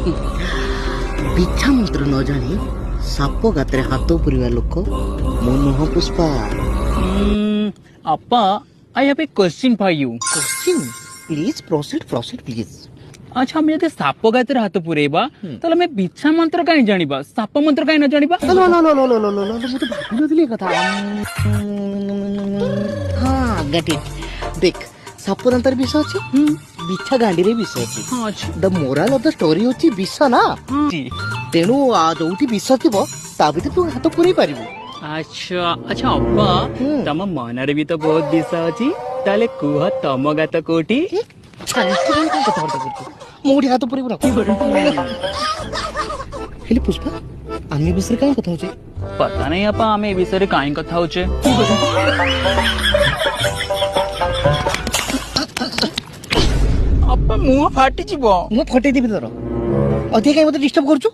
बिच्छा मंत्र न जानी साप गात्रे हाथ पुरवा लोक मो नुह Pushpa. Appa, I have a question for you. Question please proceed please. अच्छा हम यदि साप गाତରେ हाथ पुरेबा ताले मैं बिच्छा मंत्र काई जानिबा साप मंत्र काई न जानिबा। लो लो लो लो लो लो लो लो मैं तो भाभी नथली कथा। हां गेट इट। देख साप दांतर विष अछि बिच्छा गांडी रे विष अछि। हां अछि the moral of the story होची विष ना। जी तेणु जोठी विष थिबो ता भितर तू हाथ पुरै पारिबो। अच्छा अच्छा अप्पा तम मनरे भी तो बहुत विष अछि ताले कुह तम गात कोठी। मोड़ी हाथ पुरै ना हेले पुष्पा अन्य विषय काई कथा होचे। पता नहीं अपा हमें ए विषय काई कथा होचे। अपा मुंह फाटी जीवो। मु फटै देबी तोर अधिक काई मते डिस्टर्ब करछु।